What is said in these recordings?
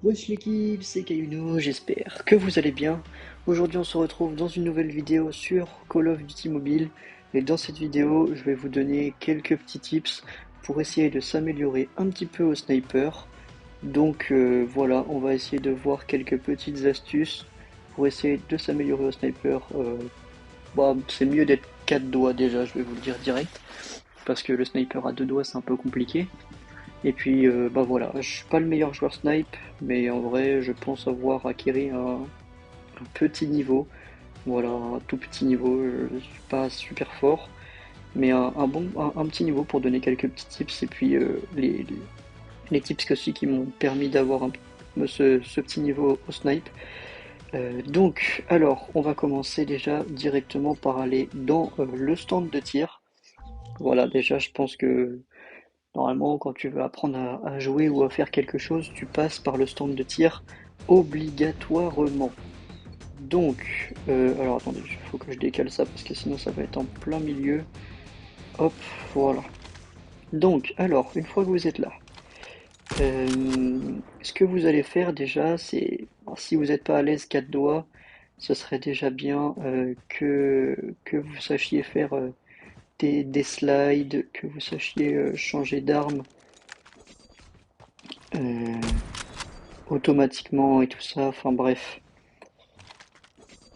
Wesh l'équipe, c'est Kayuno, j'espère que vous allez bien. Aujourd'hui on se retrouve dans une nouvelle vidéo sur Call of Duty Mobile. Et dans cette vidéo, je vais vous donner quelques petits tips pour essayer de s'améliorer un petit peu au sniper. Donc voilà, on va essayer de voir quelques petites astuces pour essayer de s'améliorer au sniper. C'est mieux d'être 4 doigts déjà, je vais vous le dire direct. Parce que le sniper à 2 doigts c'est un peu compliqué. Et puis voilà, je suis pas le meilleur joueur snipe, mais en vrai je pense avoir acquis un petit niveau, voilà, un tout petit niveau, je suis pas super fort, mais un petit niveau pour donner quelques petits tips, et puis les tips aussi qui m'ont permis d'avoir ce petit niveau au snipe. Donc alors on va commencer déjà directement par aller dans le stand de tir. Voilà, déjà je pense que normalement, quand tu veux apprendre à jouer ou à faire quelque chose, tu passes par le stand de tir obligatoirement. Donc, alors attendez, il faut que je décale ça parce que sinon ça va être en plein milieu. Hop, voilà. Donc, alors, une fois que vous êtes là, ce que vous allez faire déjà, c'est, alors, si vous n'êtes pas à l'aise 4 doigts, ce serait déjà bien que vous sachiez faire des slides, que vous sachiez changer d'arme. Euh, Automatiquement et tout ça, enfin bref,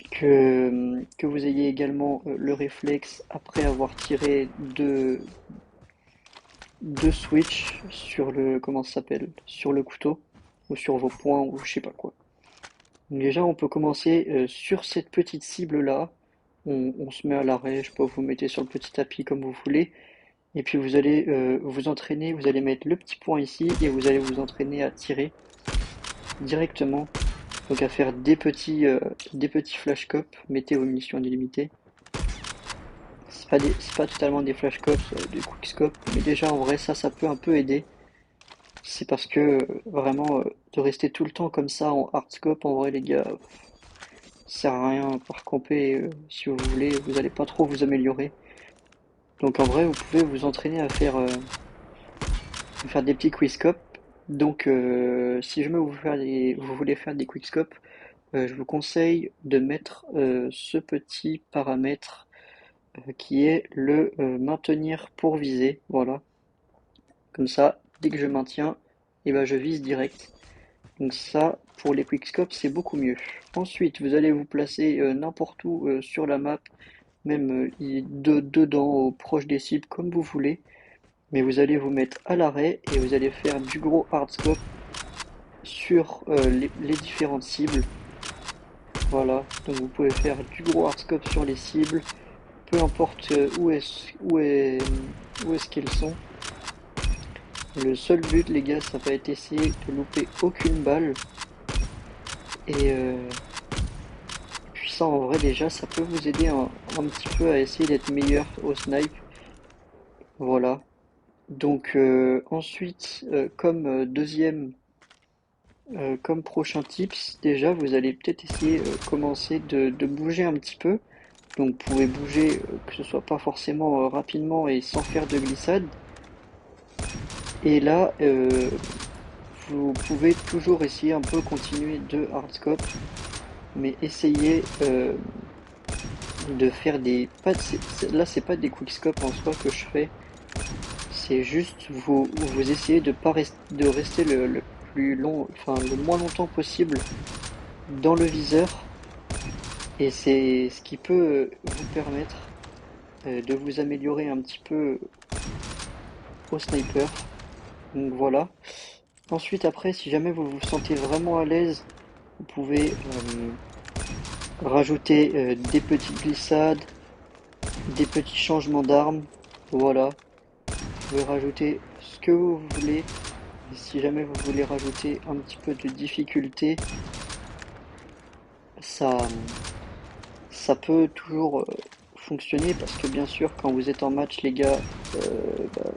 que vous ayez également le réflexe après avoir tiré deux switch sur le, comment ça s'appelle, sur le couteau, ou sur vos poings, ou je sais pas quoi. Donc déjà, on peut commencer sur cette petite cible-là, on se met à l'arrêt, je sais pas, vous mettez sur le petit tapis comme vous voulez, et puis vous allez vous entraîner, vous allez mettre le petit point ici, et vous allez vous entraîner à tirer directement. Donc à faire des petits flash cops, mettez vos munitions illimitées. C'est pas totalement des flash cops, des quick scopes, mais déjà en vrai ça peut un peu aider. C'est parce que vraiment de rester tout le temps comme ça en hard scope, en vrai les gars, ça sert à rien par camper si vous voulez, vous allez pas trop vous améliorer. Donc en vrai vous pouvez vous entraîner à faire des petits quick scopes. Donc si jamais vous voulez faire des quick scopes, je vous conseille de mettre ce petit paramètre qui est le maintenir pour viser. Voilà, comme ça, dès que je maintiens, et ben je vise direct. Donc ça, pour les quickscopes, c'est beaucoup mieux. Ensuite, vous allez vous placer n'importe où sur la map, même dedans, proche des cibles, comme vous voulez. Mais vous allez vous mettre à l'arrêt et vous allez faire du gros hardscope sur les différentes cibles. Voilà, donc vous pouvez faire du gros hardscope sur les cibles, peu importe où est-ce qu'elles sont. Le seul but, les gars, ça va être essayer de louper aucune balle. Et puis ça, en vrai, déjà, ça peut vous aider un petit peu à essayer d'être meilleur au snipe. Voilà. Donc ensuite, comme prochain tips, déjà, vous allez peut-être essayer commencer de bouger un petit peu. Donc vous pouvez bouger, que ce soit pas forcément rapidement et sans faire de glissade. Et là, vous pouvez toujours essayer un peu continuer de hardscope, mais essayez de faire des... Pas, là, c'est pas des quickscopes en soi que je fais, c'est juste vous essayez de pas de rester le plus long, enfin le moins longtemps possible dans le viseur, et c'est ce qui peut vous permettre de vous améliorer un petit peu au sniper. Donc voilà. Ensuite, après, si jamais vous vous sentez vraiment à l'aise, vous pouvez rajouter des petites glissades, des petits changements d'armes. Voilà, vous pouvez rajouter ce que vous voulez. Et si jamais vous voulez rajouter un petit peu de difficulté, ça, ça peut toujours fonctionner parce que bien sûr, quand vous êtes en match, les gars,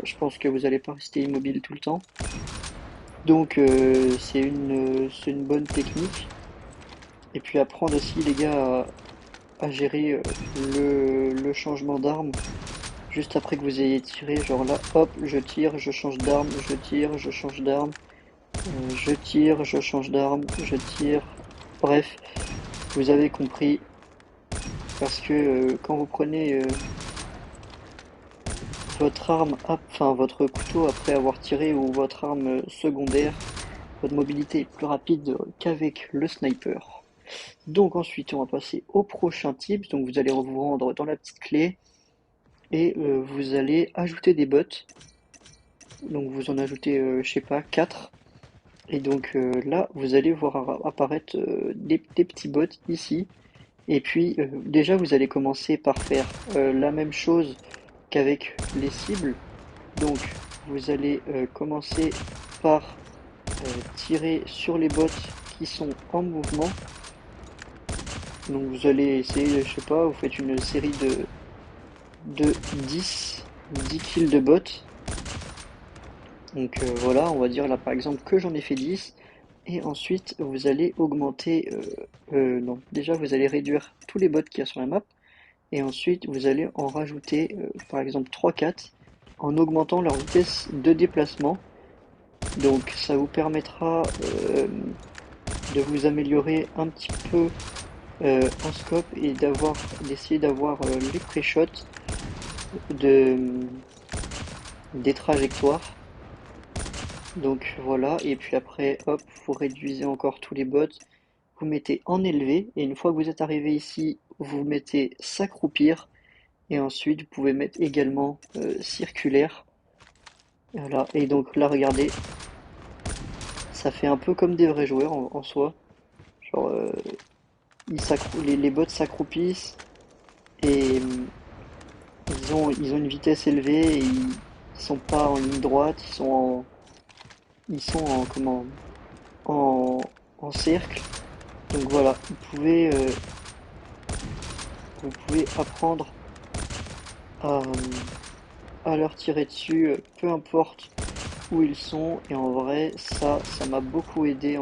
je pense que vous n'allez pas rester immobile tout le temps. Donc c'est une bonne technique. Et puis apprendre aussi, les gars, à gérer le changement d'arme. Juste après que vous ayez tiré, genre là, hop, je tire, je change d'arme, je tire, je change d'arme. Je tire, je change d'arme, je tire. Bref, vous avez compris. Parce que quand vous prenez votre arme, enfin votre couteau après avoir tiré ou votre arme secondaire, votre mobilité est plus rapide qu'avec le sniper. Donc ensuite, on va passer au prochain type. Donc vous allez vous rendre dans la petite clé et vous allez ajouter des bots. Donc vous en ajoutez, je sais pas, 4. Et donc là, vous allez voir apparaître des petits bots ici. Et puis déjà, vous allez commencer par faire la même chose qu'avec les cibles. Donc vous allez commencer par tirer sur les bots qui sont en mouvement. Donc vous allez essayer, je sais pas, vous faites une série de 10 kills de bots. Donc voilà, on va dire là par exemple que j'en ai fait 10. Et ensuite vous allez augmenter, non, déjà vous allez réduire tous les bots qu'il y a sur la map. Et ensuite vous allez en rajouter par exemple 3-4 en augmentant leur vitesse de déplacement. Donc ça vous permettra de vous améliorer un petit peu en scope et d'essayer d'avoir les pré-shots de, des trajectoires. Donc voilà, et puis après, hop, vous réduisez encore tous les bots, vous mettez en élevé, et une fois que vous êtes arrivé ici, vous mettez s'accroupir, et ensuite vous pouvez mettre également circulaire. Voilà, et donc là, regardez, ça fait un peu comme des vrais joueurs en soi. Genre, les bots s'accroupissent, et ils ont une vitesse élevée, et ils sont pas en ligne droite, ils sont en, comment, en cercle. Donc voilà, vous pouvez apprendre à, à leur tirer dessus, peu importe où ils sont. Et en vrai, ça m'a beaucoup aidé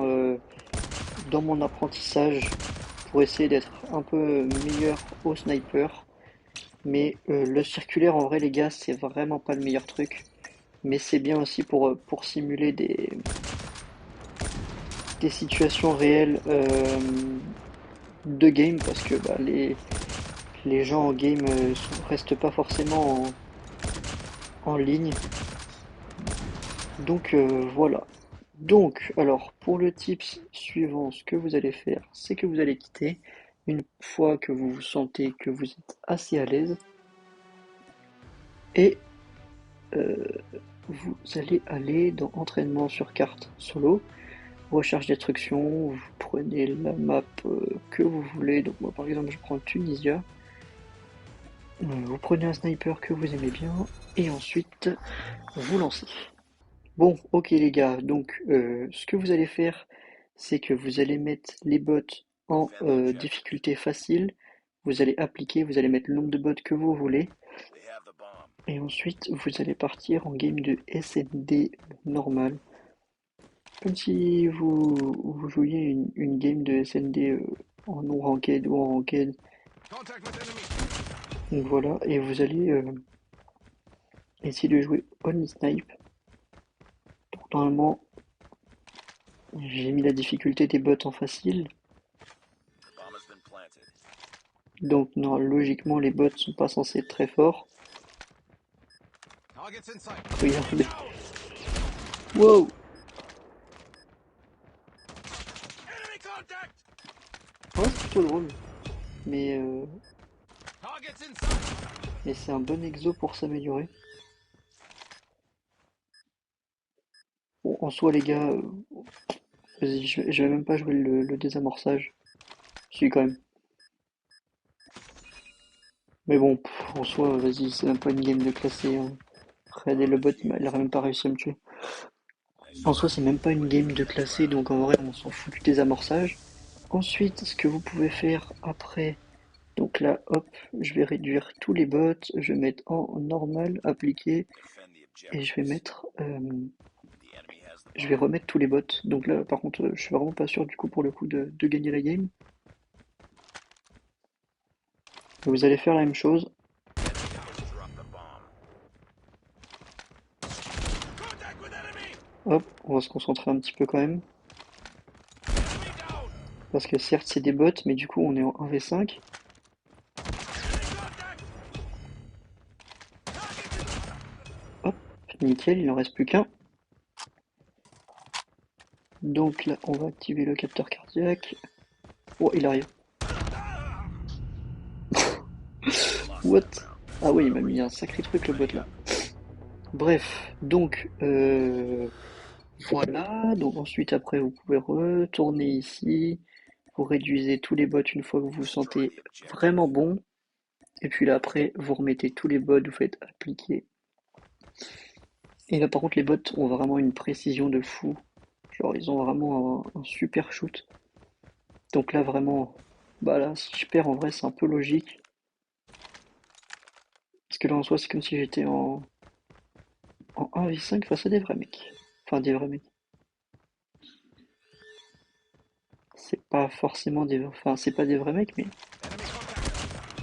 dans mon apprentissage pour essayer d'être un peu meilleur au sniper. Mais le circulaire, en vrai, les gars, c'est vraiment pas le meilleur truc. Mais c'est bien aussi pour simuler des situations réelles de game parce que bah, les gens en game restent pas forcément en ligne. Donc voilà. Donc, alors, pour le tips suivant, ce que vous allez faire, c'est que vous allez quitter une fois que vous vous sentez que vous êtes assez à l'aise et euh, vous allez aller dans entraînement sur carte solo, recherche d'instructions, vous prenez la map que vous voulez. Donc moi par exemple je prends Tunisia. Vous prenez un sniper que vous aimez bien et ensuite vous lancez. Bon, ok les gars, donc ce que vous allez faire, c'est que vous allez mettre les bots en difficulté facile, vous allez appliquer, vous allez mettre le nombre de bots que vous voulez, et ensuite vous allez partir en game de SND normal, comme si vous jouiez une game de SND en non-ranked ou en ranked. Donc voilà, et vous allez essayer de jouer only snipe. Donc normalement, j'ai mis la difficulté des bots en facile. Donc non, logiquement les bots sont pas censés être très forts. Regardez. Wow! Ouais, c'est plutôt drôle. Mais, euh, mais c'est un bon exo pour s'améliorer. Bon, en soi les gars, vas-y, je vais même pas jouer le désamorçage. Je suis quand même. Mais bon, en soi, vas-y, c'est même pas une game de classé, hein. Red et le bot, il aurait même pas réussi à me tuer. En soi, c'est même pas une game de classé, donc en vrai, on s'en fout du désamorçage. Ensuite, ce que vous pouvez faire après, donc là, hop, je vais réduire tous les bots, je vais mettre en normal, appliqué, et je vais remettre tous les bots. Donc là, par contre, je suis vraiment pas sûr du coup pour le coup de gagner la game. Vous allez faire la même chose. Hop, On va se concentrer un petit peu quand même. Parce que certes c'est des bots, mais du coup on est en 1v5. Hop, nickel, il en reste plus qu'un. Donc là on va activer le capteur cardiaque. Oh, il arrive. What? Ah oui, il m'a mis un sacré truc le bot là. Bref, donc voilà. Donc ensuite après vous pouvez retourner ici. Vous réduisez tous les bots une fois que vous vous sentez vraiment bon. Et puis là après vous remettez tous les bots, vous faites appliquer. Et là par contre les bots ont vraiment une précision de fou. Genre ils ont vraiment un super shoot. Donc là vraiment, bah là si je perds en vrai c'est un peu logique. Parce que là en soi c'est comme si j'étais en 1v5 face à des vrais mecs. Enfin des vrais mecs. C'est pas forcément des... Enfin c'est pas des vrais mecs mais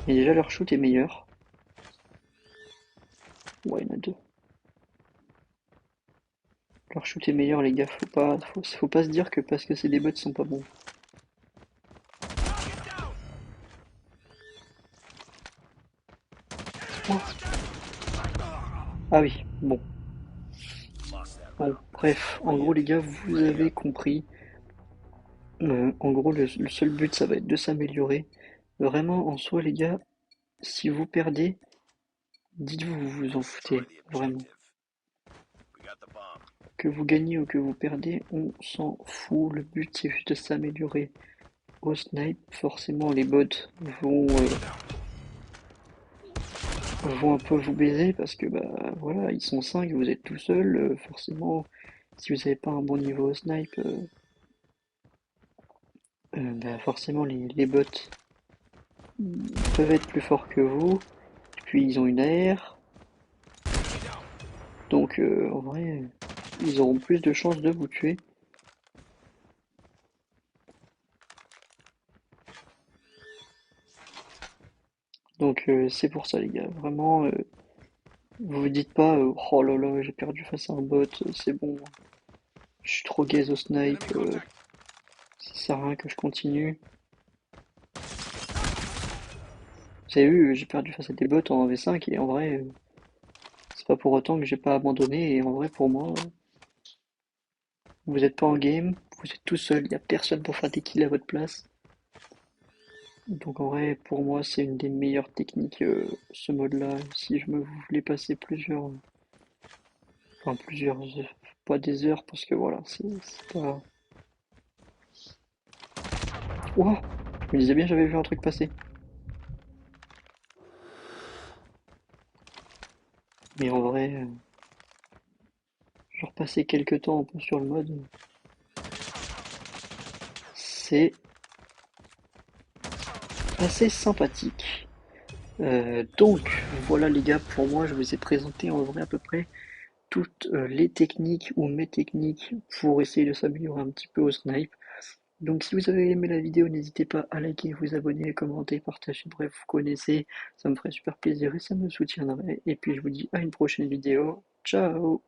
déjà leur shoot est meilleur. Ouais il y en a deux. Leur shoot est meilleur les gars, faut pas se dire que parce que c'est des bots ils sont pas bons. Oh. Ah oui, bon. Bon, bref, en gros les gars, vous avez compris. En gros, le seul but, ça va être de s'améliorer. Vraiment, en soi, les gars, si vous perdez, dites-vous, vous vous en foutez. Vraiment. Que vous gagnez ou que vous perdez, on s'en fout. Le but, c'est juste de s'améliorer. Au snipe, forcément, les bots vont un peu vous baiser parce que, bah, voilà, ils sont 5, vous êtes tout seul. Forcément, si vous n'avez pas un bon niveau au snipe, bah, forcément, les bots peuvent être plus forts que vous. Puis ils ont une AR, donc en vrai, ils auront plus de chances de vous tuer. Donc c'est pour ça les gars, vraiment, vous vous dites pas oh là là j'ai perdu face à un bot, c'est bon, je suis trop gaze au snipe, ça sert à rien que je continue. Vous avez vu, j'ai perdu face à des bots en V5 et en vrai, c'est pas pour autant que j'ai pas abandonné et en vrai pour moi, vous êtes pas en game, vous êtes tout seul, il y a personne pour faire des kills à votre place. Donc en vrai, pour moi, c'est une des meilleures techniques, ce mode-là. Si je me voulais passer plusieurs heures, pas des heures, parce que voilà, c'est pas... Ouah! Je me disais bien, j'avais vu un truc passer. Mais en vrai, genre passer quelques temps un peu sur le mode, c'est assez sympathique. Donc, voilà les gars, pour moi, je vous ai présenté en vrai à peu près toutes les techniques ou mes techniques pour essayer de s'améliorer un petit peu au snipe. Donc si vous avez aimé la vidéo, n'hésitez pas à liker, vous abonner, commenter, partager, bref, vous connaissez, ça me ferait super plaisir et ça me soutiendrait. Et puis je vous dis à une prochaine vidéo. Ciao!